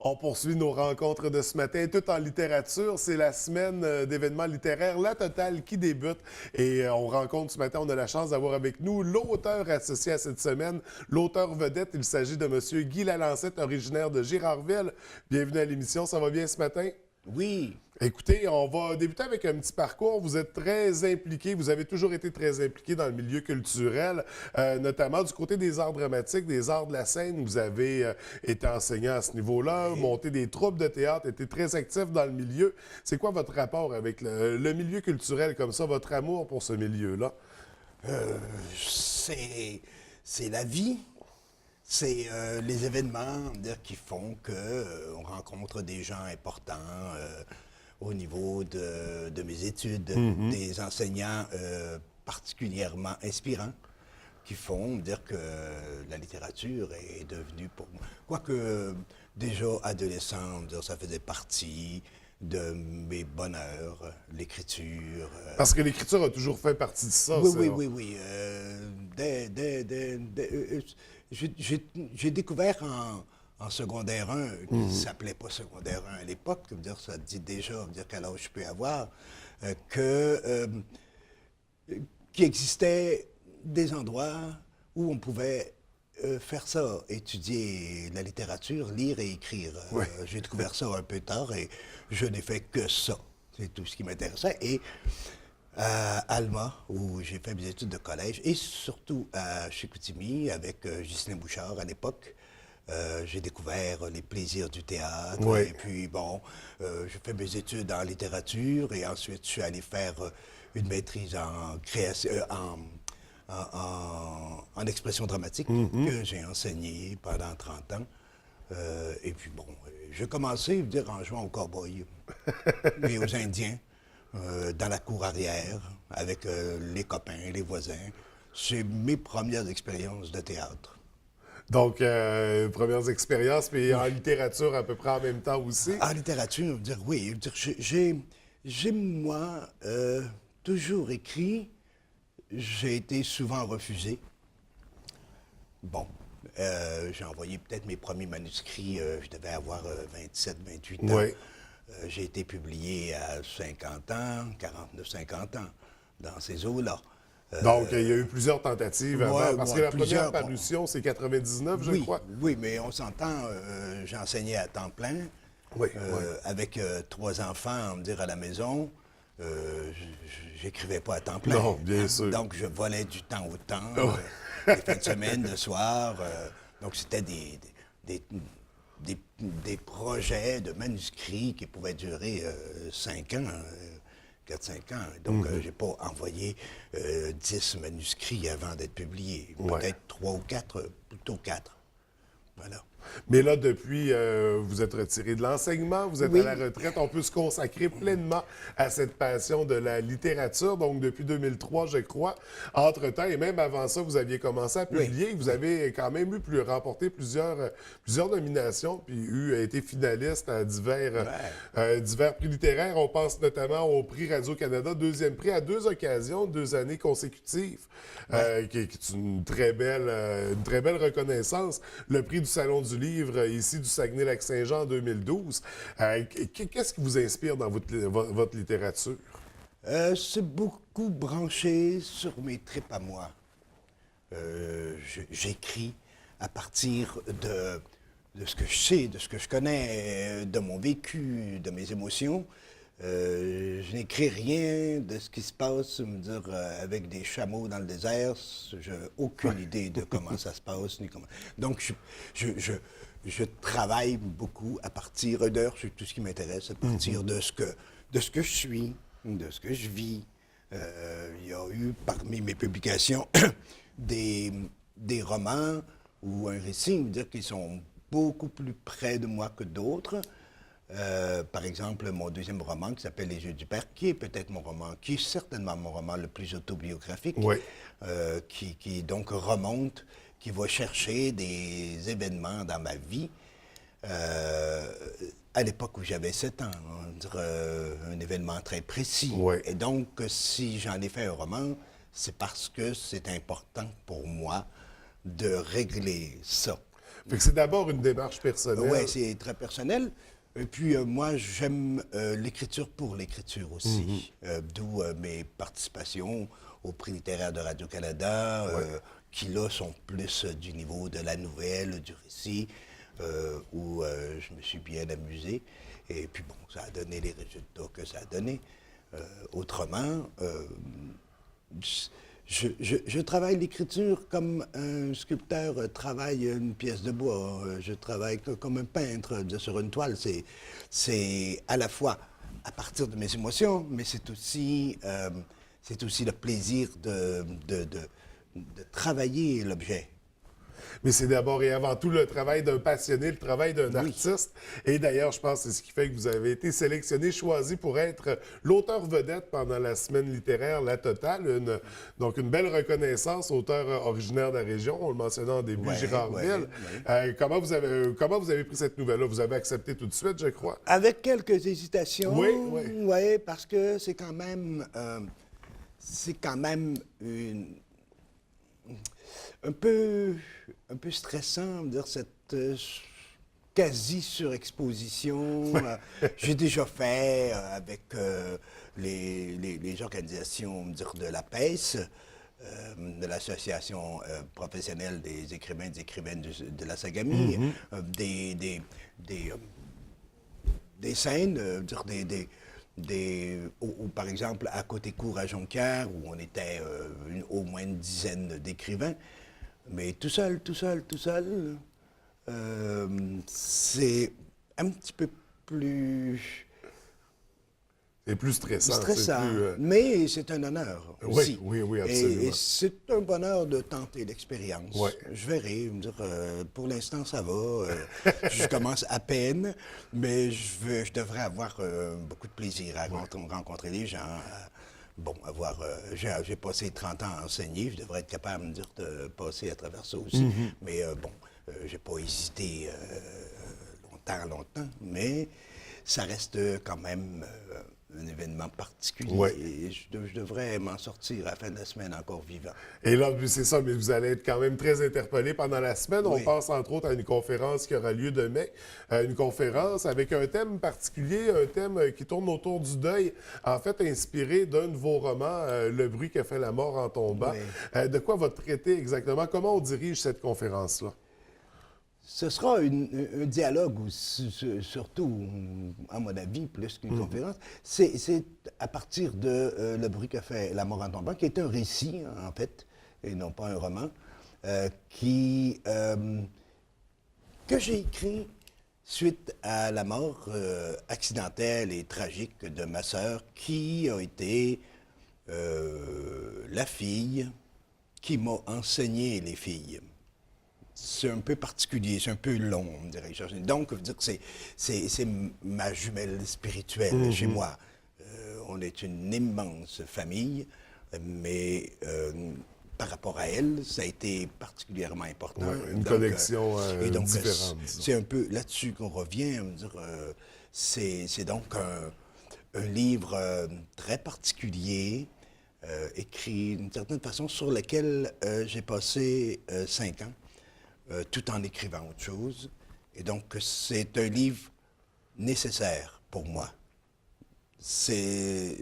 On poursuit nos rencontres de ce matin, tout en littérature. C'est la semaine d'événements littéraires, la totale, qui débute. Et on rencontre ce matin, on a la chance d'avoir avec nous l'auteur associé à cette semaine, l'auteur vedette. Il s'agit de M. Guy Lalancette, originaire de Girardville. Bienvenue à l'émission, ça va bien ce matin? Oui. Écoutez, on va débuter avec un petit parcours. Vous êtes très impliqué, vous avez toujours été très impliqué dans le milieu culturel, notamment du côté des arts dramatiques, des arts de la scène. Vous avez été enseignant à ce niveau-là, monté des troupes de théâtre, été très actif dans le milieu. C'est quoi votre rapport avec le milieu culturel comme ça, votre amour pour ce milieu-là? C'est la vie. C'est les événements qui font qu'on rencontre des gens importants au niveau de mes études, des enseignants particulièrement inspirants qui font dire que la littérature est devenue pour moi. Quoique déjà adolescent, ça faisait partie de mes bonheurs, l'écriture. Parce que l'écriture a toujours fait partie de ça. Oui. J'ai découvert en secondaire 1, qui ne s'appelait pas secondaire 1 à l'époque, ça dit déjà quel âge je peux avoir, qu'il existait des endroits où on pouvait faire ça, étudier la littérature, lire et écrire. Oui. J'ai découvert ça un peu tard et je n'ai fait que ça. C'est tout ce qui m'intéressait. Et à Alma, où j'ai fait mes études de collège, et surtout à Chicoutimi, avec Ghislain Bouchard à l'époque, j'ai découvert les plaisirs du théâtre. Oui. Et puis, j'ai fait mes études en littérature, et ensuite, je suis allé faire une maîtrise en création, en expression dramatique, que j'ai enseigné pendant 30 ans. Et puis, j'ai commencé en jouant aux cow-boys et aux Indiens. Dans la cour arrière, avec les copains, les voisins. C'est mes premières expériences de théâtre. Donc, premières expériences, mais en littérature à peu près en même temps aussi. En littérature, oui. J'ai, moi, toujours écrit. J'ai été souvent refusé. J'ai envoyé peut-être mes premiers manuscrits, je devais avoir 27, 28 ans. Oui. J'ai été publié à 50 ans, 49, 50 ans, dans ces eaux-là. Donc, il y a eu plusieurs tentatives avant, parce que la plusieurs, première parution, c'est 99, je crois. Oui, mais on s'entend, j'enseignais à temps plein, Oui, avec 3 enfants, à la maison. J'écrivais pas à temps plein. Non, bien sûr. Donc, je volais du temps au temps, les fins de semaine, le soir. Donc, c'était des projets de manuscrits qui pouvaient durer 5 ans, 4-5 ans. Donc, j'ai pas envoyé 10 manuscrits avant d'être publié. Peut-être 3 ou 4, plutôt 4. Voilà. Mais là, depuis, vous êtes retiré de l'enseignement, vous êtes à la retraite. On peut se consacrer pleinement à cette passion de la littérature. Donc, depuis 2003, je crois. Entre-temps, et même avant ça, vous aviez commencé à publier. Vous avez quand même remporté plusieurs nominations, puis été finaliste à divers prix littéraires. On pense notamment au prix Radio-Canada, 2e prix à 2 occasions, 2 années consécutives, qui est une très belle reconnaissance. Le prix du Salon du Livre, ici du Saguenay-Lac-Saint-Jean en 2012. Qu'est-ce qui vous inspire dans votre littérature? C'est beaucoup branché sur mes tripes à moi. J'écris à partir de ce que je sais, de ce que je connais, de mon vécu, de mes émotions. Je n'écris rien de ce qui se passe, avec des chameaux dans le désert. Je n'ai aucune idée de comment ça se passe. Donc, je travaille beaucoup à partir d'heures, c'est tout ce qui m'intéresse, à partir de ce que je suis, de ce que je vis. Il y a eu parmi mes publications des romans ou un récit, qui sont beaucoup plus près de moi que d'autres. Par exemple, mon 2e roman qui s'appelle Les Yeux du Père, qui est certainement mon roman le plus autobiographique, qui donc remonte, qui va chercher des événements dans ma vie à l'époque où j'avais 7 ans, un événement très précis. Et donc, si j'en ai fait un roman, c'est parce que c'est important pour moi de régler ça. Fait que c'est d'abord une démarche personnelle. Oui, c'est très personnel. Et puis, moi, j'aime l'écriture pour l'écriture aussi. D'où mes participations au prix littéraire de Radio-Canada, qui, là, sont plus du niveau de la nouvelle, du récit, où je me suis bien amusé. Et puis, bon, ça a donné les résultats que ça a donné. Autrement, je travaille l'écriture comme un sculpteur travaille une pièce de bois. Je travaille comme un peintre sur une toile. C'est à la fois à partir de mes émotions, mais c'est aussi le plaisir de travailler l'objet. Mais c'est d'abord et avant tout le travail d'un passionné, le travail d'un artiste. Et d'ailleurs, je pense que c'est ce qui fait que vous avez été sélectionné, choisi pour être l'auteur vedette pendant la semaine littéraire La Totale. Donc, une belle reconnaissance, auteur originaire de la région, on le mentionnait en début, Girardville. Comment vous avez pris cette nouvelle-là? Vous avez accepté tout de suite, je crois? Avec quelques hésitations. Oui. Parce que c'est quand même un peu stressant, dire cette quasi-surexposition. J'ai déjà fait avec les organisations de la PES, de l'Association professionnelle des écrivains et des écrivaines de la Sagami, des scènes, ou par exemple à Côté-Cour à Jonquière, où on était au moins une dizaine d'écrivains. Mais tout seul, c'est un petit peu plus... C'est plus stressant. Stressant, mais c'est un honneur aussi. Oui, absolument. Et c'est un bonheur de tenter l'expérience. Ouais. Je verrai. Pour l'instant, ça va. Je commence à peine, mais je devrais avoir beaucoup de plaisir à rencontrer les gens. J'ai passé 30 ans à enseigner. Je devrais être capable de passer à travers ça aussi. Mais j'ai pas hésité longtemps, mais ça reste quand même un événement particulier. Et je devrais m'en sortir à la fin de la semaine encore vivant. Et là, c'est ça, mais vous allez être quand même très interpellé pendant la semaine. On pense entre autres à une conférence qui aura lieu demain, une conférence avec un thème particulier, un thème qui tourne autour du deuil, en fait inspiré d'un de vos romans, Le bruit que fait la mort en tombant. De quoi va traiter exactement? Comment on dirige cette conférence-là? Ce sera un dialogue, surtout, à mon avis, plus qu'une conférence. C'est à partir de Le bruit que fait la mort en tombant, qui est un récit, en fait, et non pas un roman, que j'ai écrit suite à la mort accidentelle et tragique de ma sœur, qui a été la fille qui m'a enseigné les filles. C'est un peu particulier, c'est un peu long, on dirait. Donc, je veux dire que c'est ma jumelle spirituelle chez moi. On est une immense famille, mais par rapport à elle, ça a été particulièrement important. Une connexion différente. C'est un peu là-dessus qu'on revient. C'est donc un livre très particulier, écrit d'une certaine façon, sur lequel j'ai passé 5 ans. Tout en écrivant autre chose. Et donc, c'est un livre nécessaire pour moi. C'est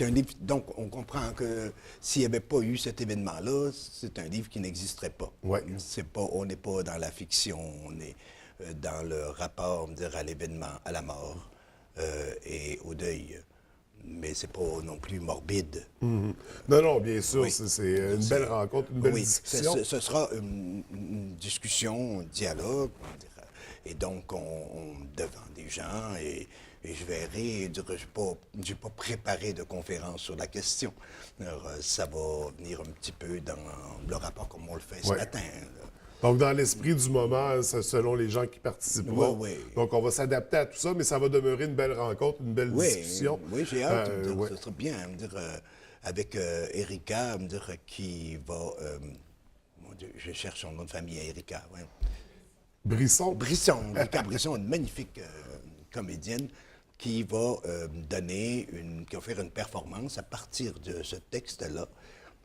un livre... Donc, on comprend que s'il n'y avait pas eu cet événement-là, c'est un livre qui n'existerait pas. On n'est pas dans la fiction, on est dans le rapport, à l'événement, à la mort et au deuil. Mais c'est pas non plus morbide. Non, bien sûr, c'est une belle rencontre, une belle discussion. Ce sera une discussion, un dialogue, et donc devant des gens, et je verrai, je n'ai pas préparé de conférence sur la question. Alors, ça va venir un petit peu dans le rapport comme on le fait ce matin. Donc, dans l'esprit du moment, selon les gens qui participeront. Donc, on va s'adapter à tout ça, mais ça va demeurer une belle rencontre, une belle discussion. Oui, j'ai hâte. Ce serait bien, avec Erika, qui va... mon Dieu, je cherche son nom de famille, Erika. Brisson. Erika Brisson, une magnifique comédienne qui va qui va faire une performance à partir de ce texte-là.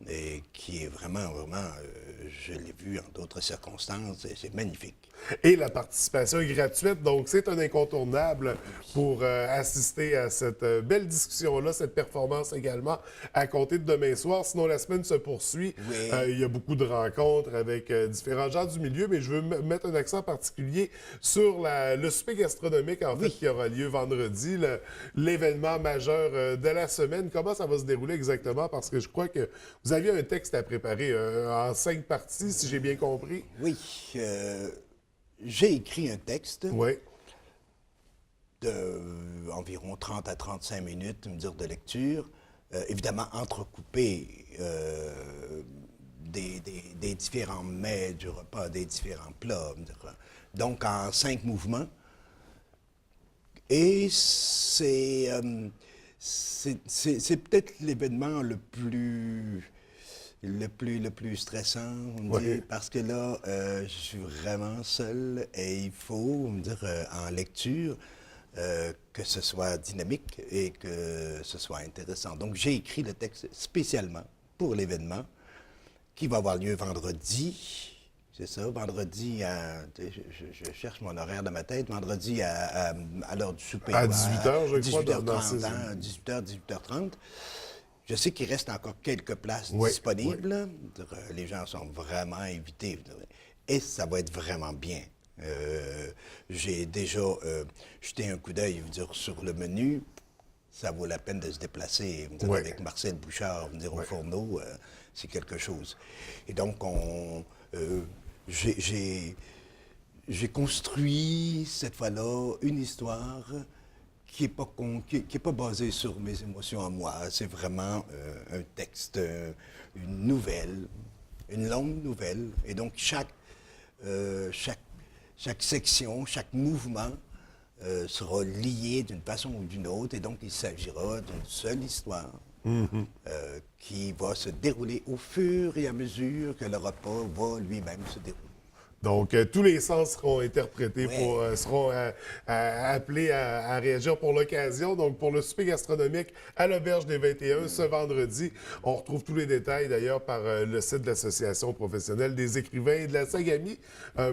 et qui est vraiment, je l'ai vu en d'autres circonstances, et c'est magnifique. Et la participation est gratuite, donc c'est un incontournable pour assister à cette belle discussion-là, cette performance également, à compter de demain soir. Sinon, la semaine se poursuit. Oui. Il y a beaucoup de rencontres avec différents gens du milieu, mais je veux mettre un accent particulier sur le souper gastronomique, en fait, qui aura lieu vendredi, l'événement majeur de la semaine. Comment ça va se dérouler exactement? Parce que je crois que vous aviez un texte à préparer en 5 parties, si j'ai bien compris. Oui, j'ai écrit un texte Oui. d'environ 30 à 35 minutes, me dire, de lecture, évidemment entrecoupé des différents mets du repas, des différents plats, me dire, donc en 5 mouvements. Et c'est peut-être l'événement le plus stressant, on me dit, parce que là, je suis vraiment seul et il faut, me dire, en lecture, que ce soit dynamique et que ce soit intéressant. Donc, j'ai écrit le texte spécialement pour l'événement qui va avoir lieu vendredi. C'est ça, vendredi je cherche mon horaire dans ma tête, vendredi à l'heure du souper. À 18h, je crois, 18h30, 18h, 18h30. Je sais qu'il reste encore quelques places disponibles. Oui. Les gens sont vraiment invités. Et ça va être vraiment bien. J'ai déjà jeté un coup d'œil sur le menu. Ça vaut la peine de se déplacer. Avec Marcel Bouchard, au fourneau, c'est quelque chose. Et donc, j'ai construit cette fois-là une histoire qui est pas basée sur mes émotions à moi. C'est vraiment un texte, une nouvelle, une longue nouvelle. Et donc, chaque section, chaque mouvement sera lié d'une façon ou d'une autre. Et donc, il s'agira d'une seule histoire qui va se dérouler au fur et à mesure que le repas va lui-même se dérouler. Donc, tous les sens seront interprétés, seront appelés à réagir pour l'occasion. Donc, pour le souper gastronomique à l'Auberge des 21 ce vendredi, on retrouve tous les détails d'ailleurs par le site de l'Association professionnelle des écrivains et de la Sagami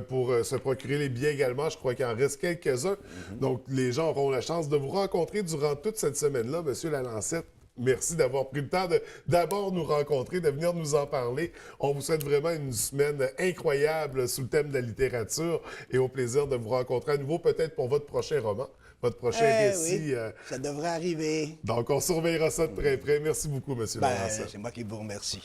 pour se procurer les billets également. Je crois qu'il en reste quelques-uns. Donc, les gens auront la chance de vous rencontrer durant toute cette semaine-là, M. Lalancette. Merci d'avoir pris le temps de d'abord nous rencontrer, de venir nous en parler. On vous souhaite vraiment une semaine incroyable sous le thème de la littérature et au plaisir de vous rencontrer à nouveau, peut-être pour votre prochain roman, votre prochain récit. Oui, ça devrait arriver. Donc, on surveillera ça de très près. Merci beaucoup, M. Lalancette. C'est moi qui vous remercie.